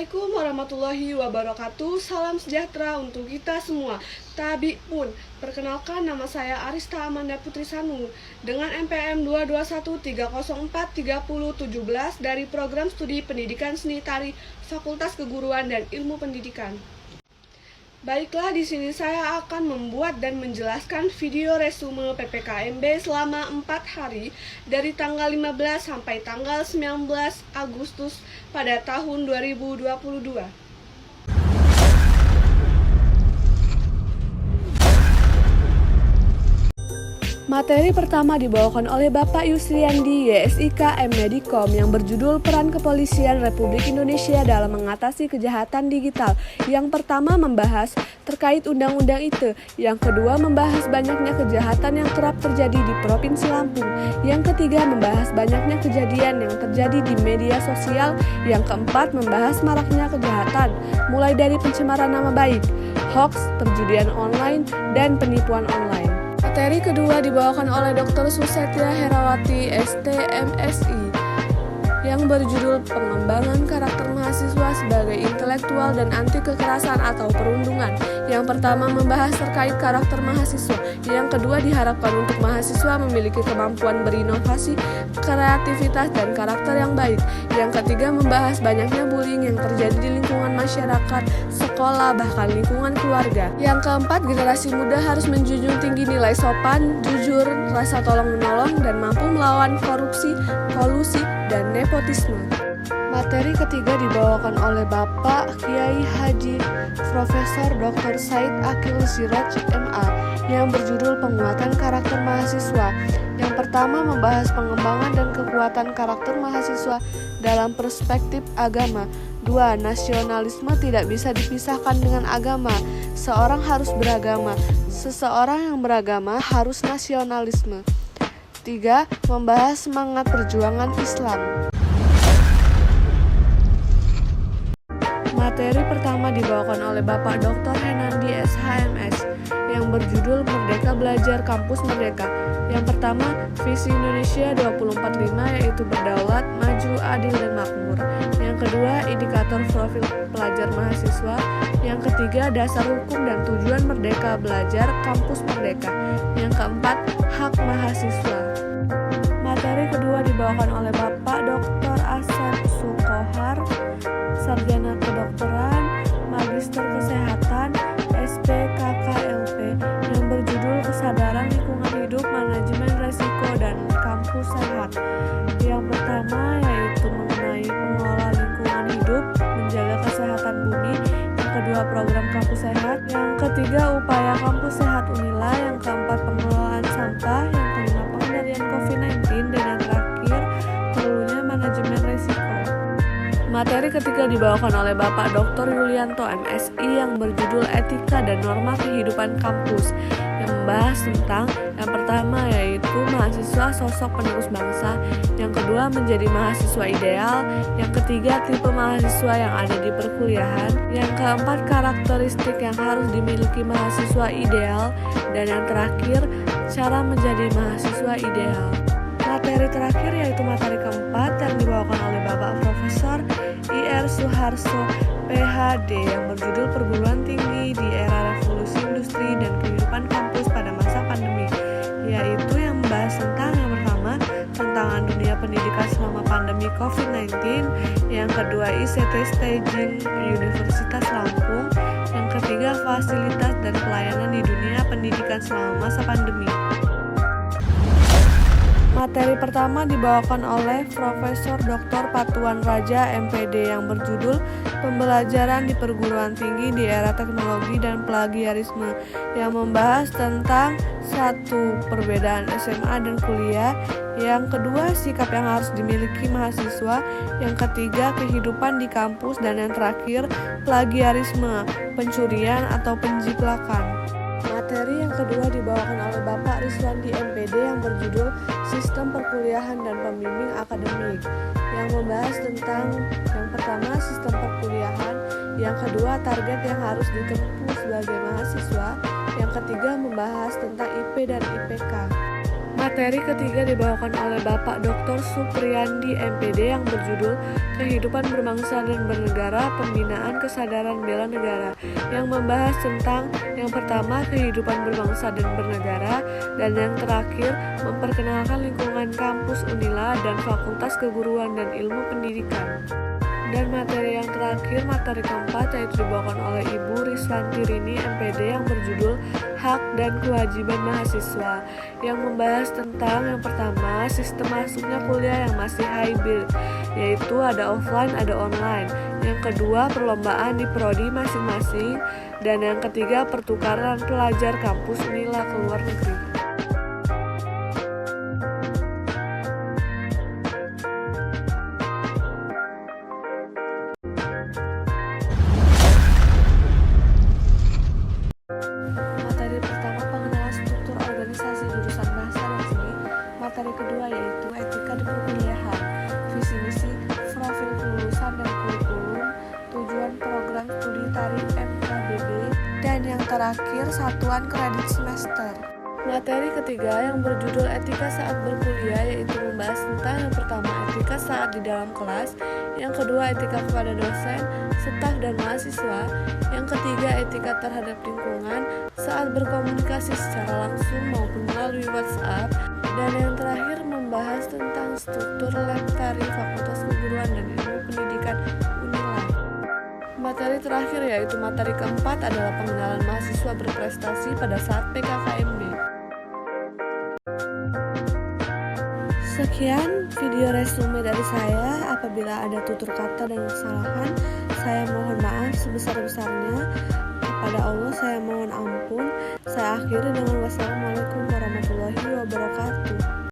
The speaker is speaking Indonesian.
Assalamualaikum warahmatullahi wabarakatuh. Salam sejahtera untuk kita semua. Tabi pun, perkenalkan nama saya Arista Amanda Putri Sanu dengan NPM 22130430017 dari Program Studi Pendidikan Seni Tari Fakultas Keguruan dan Ilmu Pendidikan. Baiklah, di sini saya akan membuat dan menjelaskan video resume PPKMB selama 4 hari dari tanggal 15 sampai tanggal 19 Agustus pada tahun 2022. Materi pertama dibawakan oleh Bapak Yusriandi, YSIK M Medikom, yang berjudul Peran Kepolisian Republik Indonesia dalam Mengatasi Kejahatan Digital. Yang pertama membahas terkait Undang-Undang ITE. Yang kedua membahas banyaknya kejahatan yang kerap terjadi di Provinsi Lampung. Yang ketiga membahas banyaknya kejadian yang terjadi di media sosial. Yang keempat membahas maraknya kejahatan, mulai dari pencemaran nama baik, hoax, perjudian online, dan penipuan online. Materi kedua dibawakan oleh Dr. Susetya Herawati, STMSI, yang berjudul Pengembangan Karakter Mahasiswa sebagai Intelektual dan Anti Kekerasan atau Perundungan. Yang pertama membahas terkait karakter mahasiswa. Yang kedua diharapkan untuk mahasiswa memiliki kemampuan berinovasi, kreativitas, dan karakter yang baik. Yang ketiga membahas banyaknya bullying yang terjadi di lingkungan masyarakat, sekolah, bahkan lingkungan keluarga. Yang keempat, generasi muda harus menjunjung tinggi nilai sopan, jujur, rasa tolong-menolong, dan mampu melawan korupsi, kolusi, dan nepotisme. Materi ketiga dibawakan oleh Bapak Kiai Haji Profesor Dr. Said Akil Siraj MA yang berjudul Penguatan Karakter Mahasiswa. Yang pertama membahas pengembangan dan kekuatan karakter mahasiswa dalam perspektif agama. 2. Nasionalisme tidak bisa dipisahkan dengan agama. Seorang harus beragama. Seseorang yang beragama harus nasionalisme. 3. Membahas semangat perjuangan Islam. Materi pertama dibawakan oleh Bapak Dr. Henandi SHMS yang berjudul Merdeka Belajar Kampus Merdeka. Yang pertama, visi Indonesia 2045 yaitu berdaulat, maju, adil, dan makmur. Yang kedua, indikator profil pelajar mahasiswa. Yang ketiga, dasar hukum dan tujuan Merdeka Belajar Kampus Merdeka. Yang keempat, hak mahasiswa. Materi kedua dibawakan oleh Bapak Dr. Asep Sukohar, Sarjana Kedokteran, Magister Kesehatan, SPKKLP, yang berjudul Kesadaran Lingkungan Hidup, Manajemen Resiko, dan Kampus Sehat. Yang pertama yaitu mengenai pengelola lingkungan hidup, menjaga kesehatan bumi. Yang kedua, program Kampus Sehat. Yang ketiga, upaya Kampus Sehat Unila. Yang keempat, pengelolaan sampah. Yang kelima, pengendalian COVID-19. Dan yang terakhir, perlunya manajemen resiko. Materi ketiga dibawakan oleh Bapak Dr. Yulianto MSI yang berjudul Etika dan Norma Kehidupan Kampus, yang membahas tentang yang pertama yaitu mahasiswa sosok penerus bangsa, yang kedua menjadi mahasiswa ideal, yang ketiga tipe mahasiswa yang ada di perkuliahan, yang keempat karakteristik yang harus dimiliki mahasiswa ideal, dan yang terakhir cara menjadi mahasiswa ideal. Materi terakhir yaitu materi keempat yang dibawakan oleh Bapak Profesor IR Suharso PhD yang berjudul Perguruan Tinggi di Era Revolusi Industri dan Kehidupan Kampus pada Masa Pandemi, yaitu yang membahas tentang yang pertama, tantangan dunia pendidikan selama pandemi COVID-19, yang kedua ICT Staging Universitas Lampung, yang ketiga fasilitas dan pelayanan di dunia pendidikan selama masa pandemi. Materi pertama dibawakan oleh Profesor Dr. Patuan Raja MPD yang berjudul Pembelajaran di Perguruan Tinggi di Era Teknologi dan Plagiarisme, yang membahas tentang 1. Perbedaan SMA dan kuliah, yang kedua sikap yang harus dimiliki mahasiswa, yang ketiga kehidupan di kampus, dan yang terakhir plagiarisme, pencurian atau penjiplakan. Materi yang kedua dibawakan oleh Bapak Riswandi MPD yang berjudul Sistem Perkuliahan dan Pembimbing Akademik, yang membahas tentang yang pertama sistem perkuliahan, yang kedua target yang harus ditempuh sebagai mahasiswa, yang ketiga membahas tentang IP dan IPK. Materi ketiga dibawakan oleh Bapak Dr. Supriyandi MPD yang berjudul Kehidupan Berbangsa dan Bernegara, Pembinaan Kesadaran Bela Negara, yang membahas tentang yang pertama kehidupan berbangsa dan bernegara, dan yang terakhir memperkenalkan lingkungan kampus Unila dan Fakultas Keguruan dan Ilmu Pendidikan. Dan materi yang terakhir, materi keempat, yaitu dibawakan oleh Ibu Riswanti Rini MPD yang berjudul Hak dan Kewajiban Mahasiswa, yang membahas tentang yang pertama sistem masuknya kuliah yang masih hybrid, yaitu ada offline ada online, yang kedua perlombaan di prodi masing-masing, dan yang ketiga pertukaran pelajar kampus Unila ke luar negeri. Materi pertama pengenalan struktur organisasi jurusan Bahasa dan Seni. Materi kedua yaitu etika di perkuliahan, visi misi, profil kelulusan dan kurikulum, tujuan program studi tarif MKBB, dan yang terakhir satuan kredit semester. Materi ketiga yang berjudul etika saat berkuliah, yaitu membahas tentang yang pertama etika saat di dalam kelas, yang kedua etika kepada dosen, staf dan mahasiswa, yang ketiga etika terhadap lingkungan saat berkomunikasi secara langsung maupun melalui WhatsApp, dan yang terakhir membahas tentang struktur lab tari Fakultas Keguruan dan Ilmu Pendidikan Unila. Materi terakhir yaitu materi keempat adalah pengenalan mahasiswa berprestasi pada saat PKKMB. Sekian video resume dari saya. Apabila ada tutur kata dan kesalahan, saya mohon maaf sebesar-besarnya. Kepada Allah saya mohon ampun. Saya akhiri dengan wassalamualaikum warahmatullahi wabarakatuh.